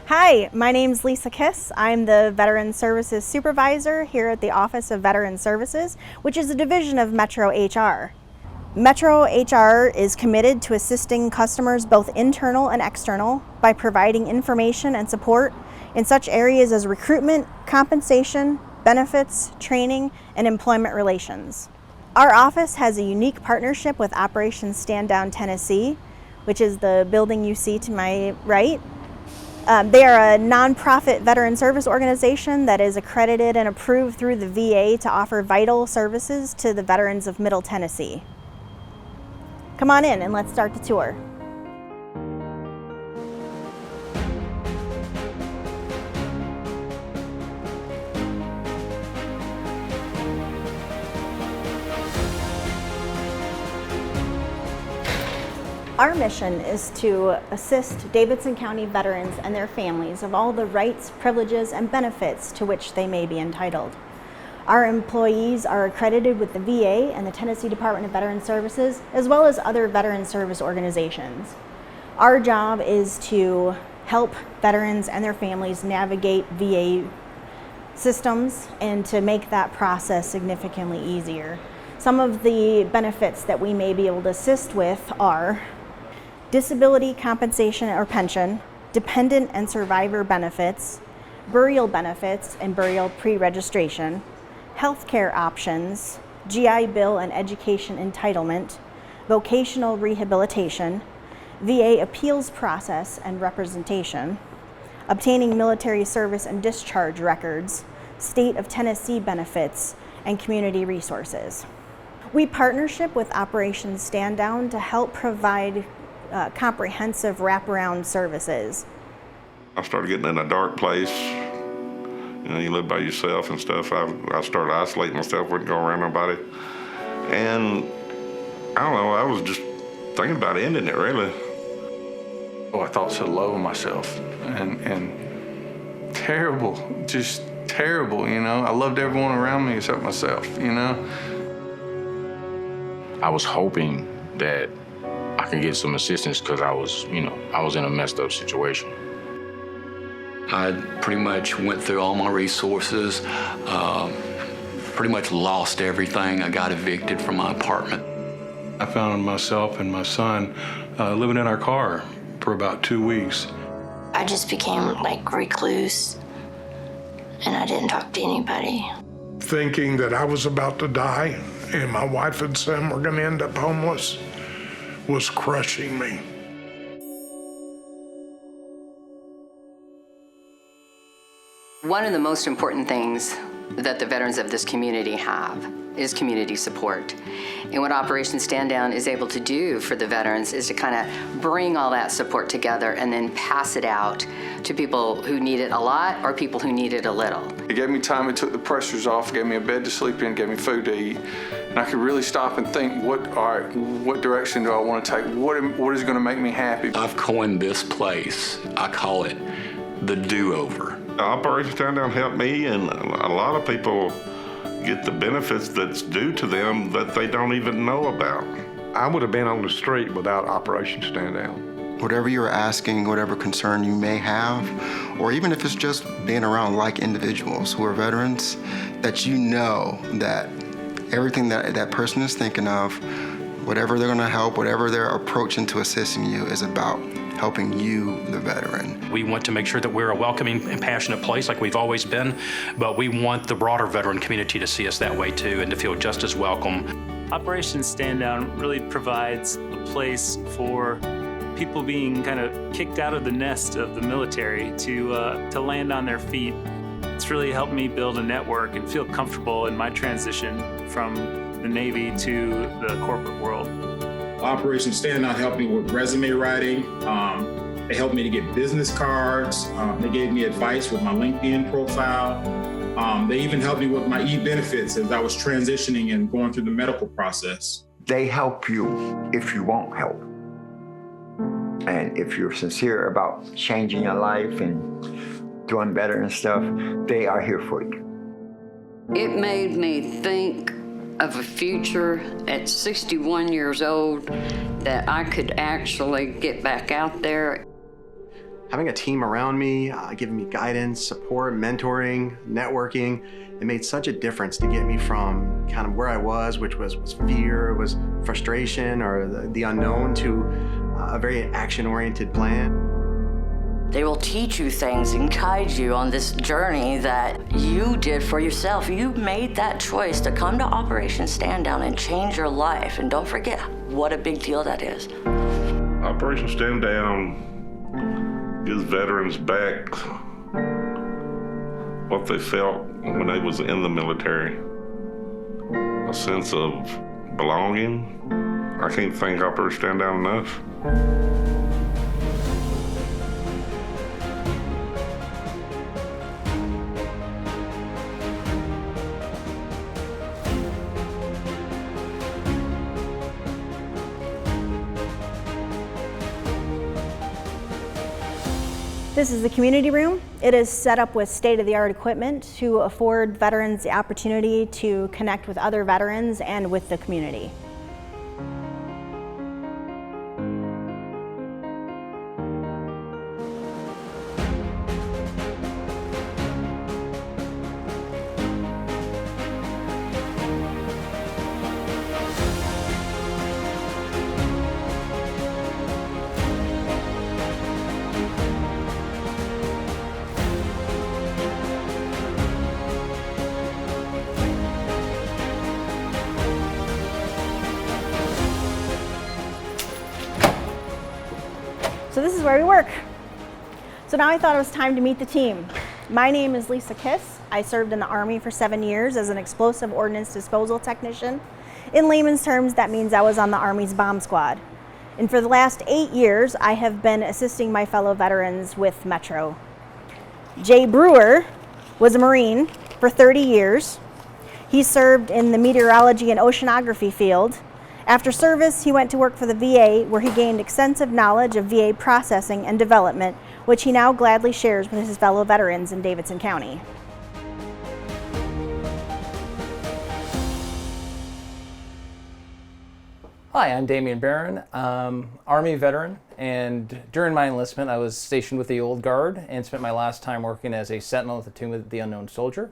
Hi, my name's Lisa Kiss. I'm the Veteran Services Supervisor here at the Office of Veteran Services, which is a division of Metro HR. Metro HR is committed to assisting customers, both internal and external, by providing information and support in such areas as recruitment, compensation, benefits, training, and employment relations. Our office has a unique partnership with Operation Stand Down Tennessee, which is the building you see to my right. They are a nonprofit veteran service organization that is accredited and approved through the VA to offer vital services to the veterans of Middle Tennessee. Come on in and let's start the tour. Our mission is to assist Davidson County veterans and their families of all the rights, privileges, and benefits to which they may be entitled. Our employees are accredited with the VA and the Tennessee Department of Veteran Services, as well as other veteran service organizations. Our job is to help veterans and their families navigate VA systems and to make that process significantly easier. Some of the benefits that we may be able to assist with are disability compensation or pension, dependent and survivor benefits, burial benefits and burial pre-registration, healthcare options, GI Bill and education entitlement, vocational rehabilitation, VA appeals process and representation, obtaining military service and discharge records, state of Tennessee benefits, and community resources. We partnership with Operation Stand Down to help provide comprehensive wraparound services. I started getting in a dark place. You know, you live by yourself and stuff. I started isolating myself, wouldn't go around nobody. And I don't know, I was just thinking about ending it, really. Oh, I thought so low of myself and terrible, just terrible, you know. I loved everyone around me except myself, you know. I was hoping that I could get some assistance because I was in a messed up situation. I pretty much went through all my resources, pretty much lost everything. I got evicted from my apartment. I found myself and my son living in our car for about 2 weeks. I just became like recluse, and I didn't talk to anybody. Thinking that I was about to die and my wife and son were gonna end up homeless was crushing me. One of the most important things that the veterans of this community have is community support. And what Operation Stand Down is able to do for the veterans is to kind of bring all that support together and then pass it out to people who need it a lot or people who need it a little. It gave me time, it took the pressures off, gave me a bed to sleep in, gave me food to eat. And I could really stop and think, what direction do I want to take? What is going to make me happy? I've coined this place, I call it the do-over. Operation Stand Down helped me, and a lot of people get the benefits that's due to them that they don't even know about. I would have been on the street without Operation Stand Down. Whatever you're asking, whatever concern you may have, or even if it's just being around like individuals who are veterans, that you know that everything that person is thinking of, whatever they're gonna help, whatever their approach into assisting you is about helping you, the veteran. We want to make sure that we're a welcoming and passionate place like we've always been, but we want the broader veteran community to see us that way too and to feel just as welcome. Operation Stand Down really provides a place for people being kind of kicked out of the nest of the military to land on their feet. It's really helped me build a network and feel comfortable in my transition from the Navy to the corporate world. Operation Stand Down helped me with resume writing. They helped me to get business cards. They gave me advice with my LinkedIn profile. They even helped me with my e-benefits as I was transitioning and going through the medical process. they help you if you want help. And if you're sincere about changing your life and doing better and stuff, they are here for you. It made me think of a future at 61 years old that I could actually get back out there. Having a team around me, giving me guidance, support, mentoring, networking, it made such a difference to get me from kind of where I was, which was fear, was frustration, or the unknown, to a very action-oriented plan. They will teach you things and guide you on this journey that you did for yourself. You made that choice to come to Operation Stand Down and change your life. And don't forget what a big deal that is. Operation Stand Down gives veterans back what they felt when they was in the military. A sense of belonging. I can't thank Operation Stand Down enough. This is the community room. It is set up with state-of-the-art equipment to afford veterans the opportunity to connect with other veterans and with the community. So this is where we work. So now I thought it was time to meet the team. My name is Lisa Kiss. I served in the Army for 7 years as an explosive ordnance disposal technician. In layman's terms, that means I was on the Army's bomb squad. And for the last 8 years, I have been assisting my fellow veterans with Metro. Jay Brewer was a Marine for 30 years. He served in the meteorology and oceanography field. After service, he went to work for the VA, where he gained extensive knowledge of VA processing and development, which he now gladly shares with his fellow veterans in Davidson County. Hi, I'm Damian Barron, Army veteran, and during my enlistment I was stationed with the Old Guard and spent my last time working as a sentinel at the Tomb of the Unknown Soldier.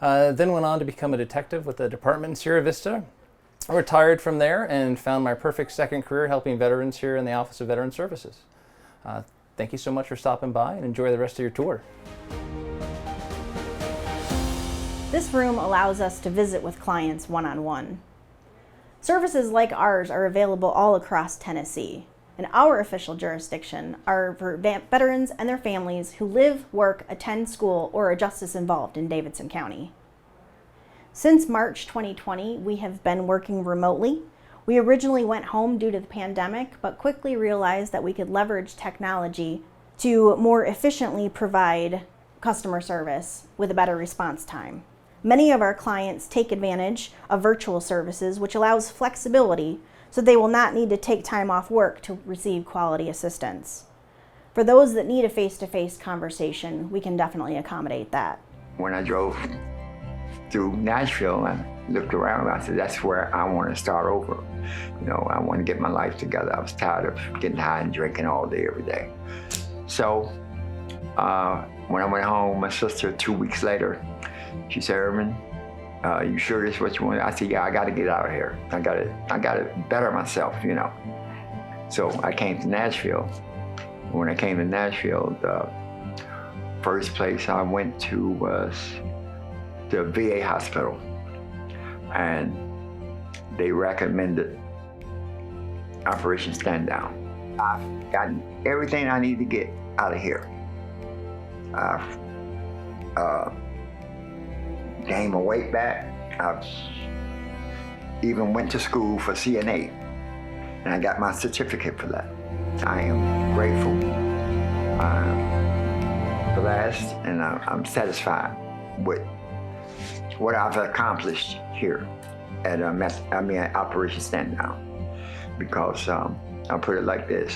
Then went on to become a detective with the department in Sierra Vista. I retired from there and found my perfect second career helping veterans here in the Office of Veteran Services. Thank you so much for stopping by and enjoy the rest of your tour. This room allows us to visit with clients one-on-one. Services like ours are available all across Tennessee. In our official jurisdiction are for veterans and their families who live, work, attend school, or are justice involved in Davidson County. Since March 2020, we have been working remotely. We originally went home due to the pandemic, but quickly realized that we could leverage technology to more efficiently provide customer service with a better response time. Many of our clients take advantage of virtual services, which allows flexibility, so they will not need to take time off work to receive quality assistance. For those that need a face-to-face conversation, we can definitely accommodate that. When I drove through Nashville and looked around, I said, that's where I want to start over. You know, I want to get my life together. I was tired of getting high and drinking all day, every day. So when I went home, my sister, 2 weeks later, she said, Irvin, you sure this is what you want? I said, yeah, I got to get out of here. I got to better myself, you know. So I came to Nashville. When I came to Nashville, the first place I went to was the VA hospital, and they recommended Operation Stand Down. I've gotten everything I need to get out of here. I've gained my weight back. I've even went to school for CNA, and I got my certificate for that. I am grateful. I'm blessed, and I'm satisfied with what I've accomplished here. at Operation Stand Down. Because I'll put it like this.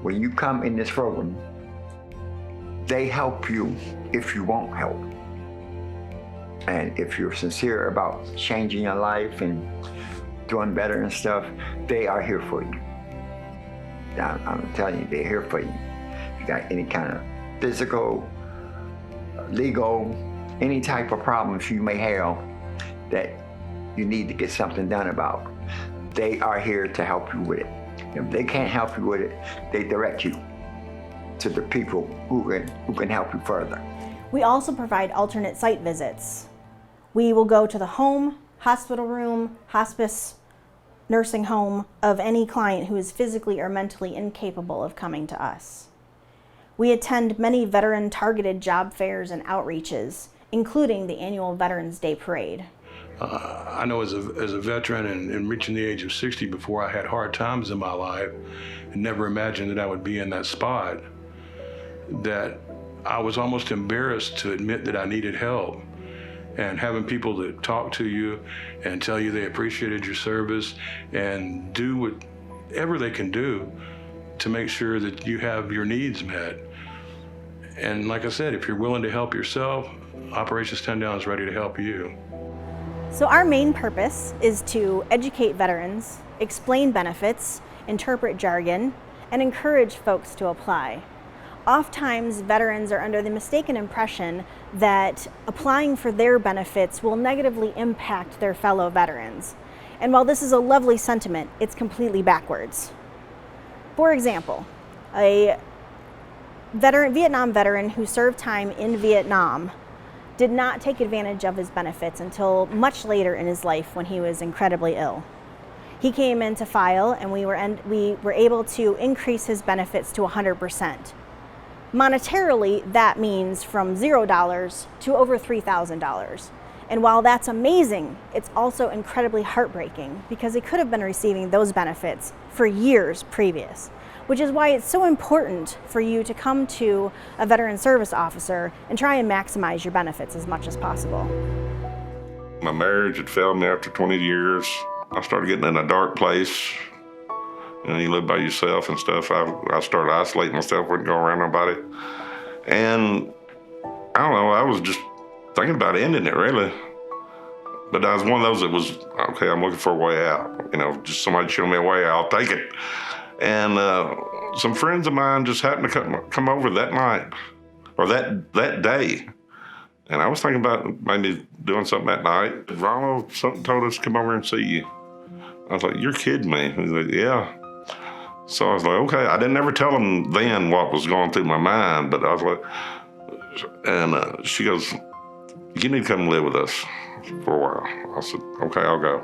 When you come in this program, they help you if you want help. And if you're sincere about changing your life and doing better and stuff, they are here for you. I'm telling you, they're here for you. If you got any kind of physical, legal, any type of problems you may have that you need to get something done about, they are here to help you with it. If they can't help you with it, they direct you to the people who can help you further. We also provide alternate site visits. We will go to the home, hospital room, hospice, nursing home of any client who is physically or mentally incapable of coming to us. We attend many veteran-targeted job fairs and outreaches, including the annual Veterans Day Parade. I know as a veteran and reaching the age of 60 before I had hard times in my life and never imagined that I would be in that spot, that I was almost embarrassed to admit that I needed help. And having people that talk to you and tell you they appreciated your service and do whatever they can do to make sure that you have your needs met. And like I said, if you're willing to help yourself, Operation Stand Down is ready to help you. So our main purpose is to educate veterans, explain benefits, interpret jargon, and encourage folks to apply. Oftentimes, veterans are under the mistaken impression that applying for their benefits will negatively impact their fellow veterans. And while this is a lovely sentiment, it's completely backwards. For example, a Vietnam veteran who served time in Vietnam did not take advantage of his benefits until much later in his life when he was incredibly ill. He came in to file and we were able to increase his benefits to 100%. Monetarily, that means from $0 to over $3,000. And while that's amazing, it's also incredibly heartbreaking because he could have been receiving those benefits for years previous, which is why it's so important for you to come to a veteran service officer and try and maximize your benefits as much as possible. My marriage had failed me after 20 years. I started getting in a dark place. You know, you live by yourself and stuff. I started isolating myself, wouldn't go around nobody. And I don't know, I was just thinking about ending it, really. But I was one of those that was, okay, I'm looking for a way out. You know, just somebody show me a way out, I'll take it. And some friends of mine just happened to come over that night, or that day. And I was thinking about maybe doing something that night. Ronald, something told us to come over and see you. I was like, you're kidding me. He's like, yeah. So I was like, okay. I didn't ever tell him then what was going through my mind, but I was like, and she goes, you need to come live with us for a while. I said, okay, I'll go.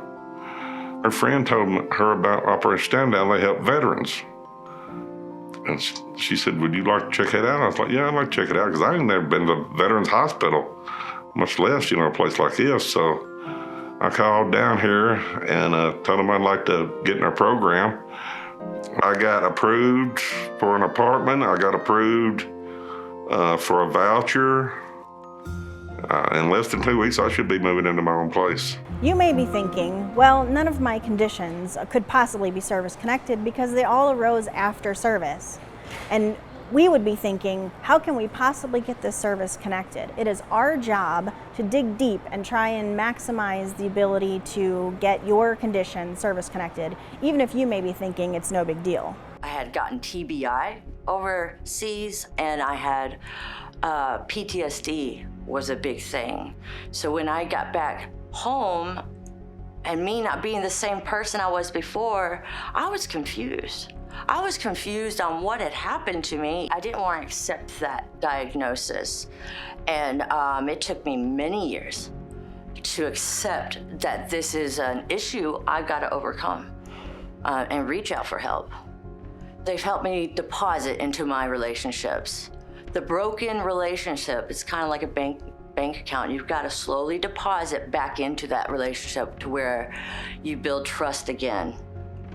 Her friend told her about Operation Stand Down. They help veterans. And she said, would you like to check it out? I was like, yeah, I'd like to check it out, because I ain't never been to a veterans hospital, much less, a place like this. So I called down here and told them I'd like to get in their program. I got approved for an apartment. I got approved for a voucher. In less than 2 weeks, I should be moving into my own place. You may be thinking, well, none of my conditions could possibly be service-connected because they all arose after service. And we would be thinking, how can we possibly get this service connected? It is our job to dig deep and try and maximize the ability to get your condition service-connected, even if you may be thinking it's no big deal. I had gotten TBI overseas, and I had PTSD was a big thing. So when I got back home, and me not being the same person I was before, I was confused. I was confused on what had happened to me. I didn't want to accept that diagnosis. And it took me many years to accept that this is an issue I've got to overcome and reach out for help. They've helped me deposit into my relationships. The broken relationship is kind of like a bank account. You've got to slowly deposit back into that relationship to where you build trust again.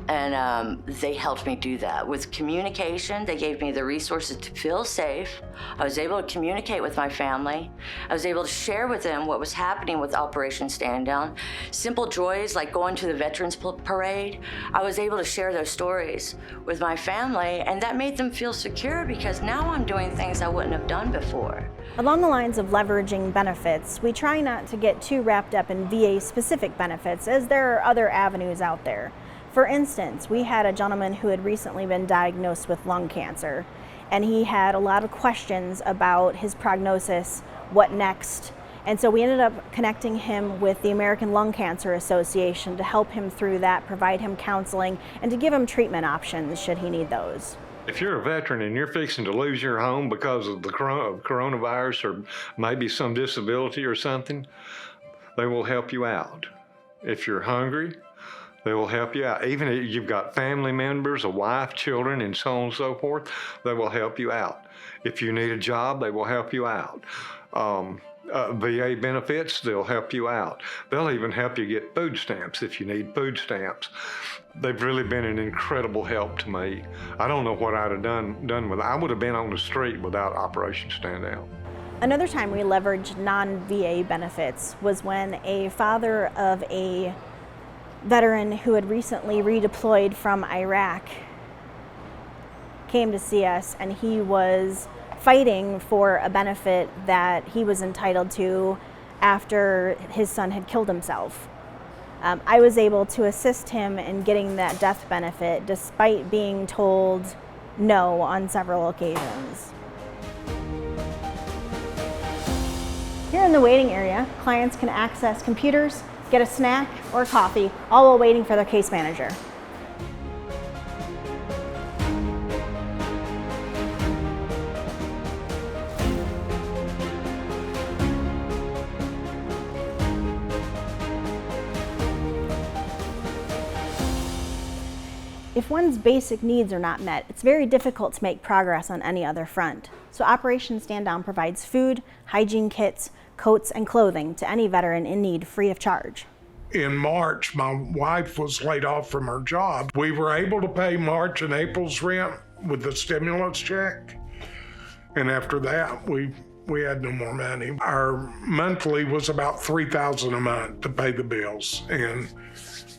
And they helped me do that. With communication, they gave me the resources to feel safe. I was able to communicate with my family. I was able to share with them what was happening with Operation Stand Down. Simple joys like going to the Veterans Parade. I was able to share those stories with my family, and that made them feel secure because now I'm doing things I wouldn't have done before. Along the lines of leveraging benefits, we try not to get too wrapped up in VA-specific benefits, as there are other avenues out there. For instance, we had a gentleman who had recently been diagnosed with lung cancer, and he had a lot of questions about his prognosis, what next, and so we ended up connecting him with the American Lung Cancer Association to help him through that, provide him counseling, and to give him treatment options should he need those. If you're a veteran and you're fixing to lose your home because of the coronavirus or maybe some disability or something, they will help you out. If you're hungry, they will help you out. Even if you've got family members, a wife, children, and so on and so forth, they will help you out. If you need a job, they will help you out. VA benefits, they'll help you out. They'll even help you get food stamps if you need food stamps. They've really been an incredible help to me. I don't know what I'd have done with it. I would have been on the street without Operation Stand Down. Another time we leveraged non-VA benefits was when a father of a veteran who had recently redeployed from Iraq came to see us, and he was fighting for a benefit that he was entitled to after his son had killed himself. I was able to assist him in getting that death benefit despite being told no on several occasions. Here in the waiting area, clients can access computers, get a snack or coffee, all while waiting for their case manager. If one's basic needs are not met, it's very difficult to make progress on any other front. So Operation Stand Down provides food, hygiene kits, coats, and clothing to any veteran in need free of charge. In March, my wife was laid off from her job. We were able to pay March and April's rent with the stimulus check. And after that, we had no more money. Our monthly was about $3,000 a month to pay the bills, and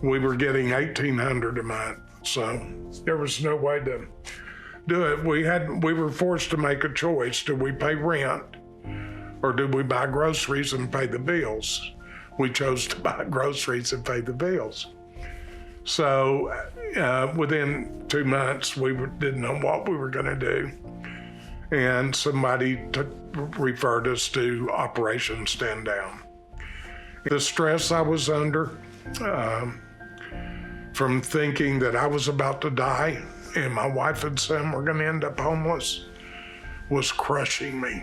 we were getting $1,800 a month. So there was no way to do it. We were forced to make a choice. Do we pay rent or do we buy groceries and pay the bills? We chose to buy groceries and pay the bills. So within 2 months, we didn't know what we were going to do. And somebody referred us to Operation Stand Down. The stress I was under, from thinking that I was about to die and my wife and son were going to end up homeless, was crushing me.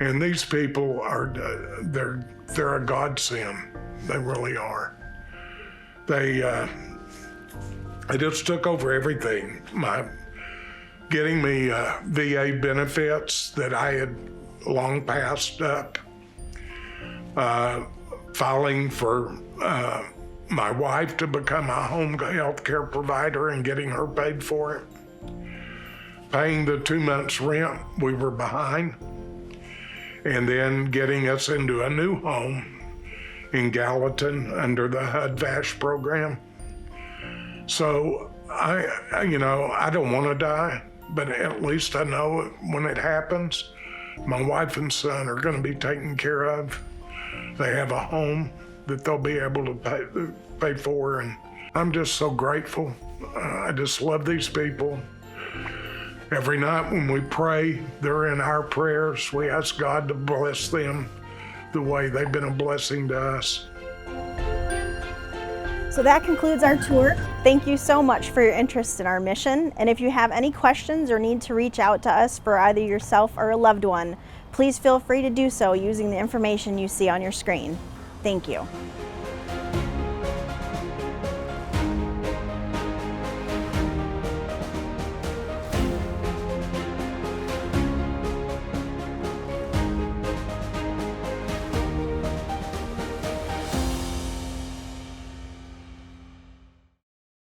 And these people are, they're a godsend. They really are. They just took over everything. Getting me VA benefits that I had long passed up, filing for my wife to become a home health care provider and getting her paid for it, paying the 2 months rent we were behind, and then getting us into a new home in Gallatin under the HUD-VASH program. So I don't want to die, but at least I know when it happens, my wife and son are going to be taken care of. They have a home that they'll be able to pay for, and I'm just so grateful. I just love these people. Every night when we pray, they're in our prayers. We ask God to bless them the way they've been a blessing to us. So that concludes our tour. Thank you so much for your interest in our mission. And if you have any questions or need to reach out to us for either yourself or a loved one, please feel free to do so using the information you see on your screen. Thank you.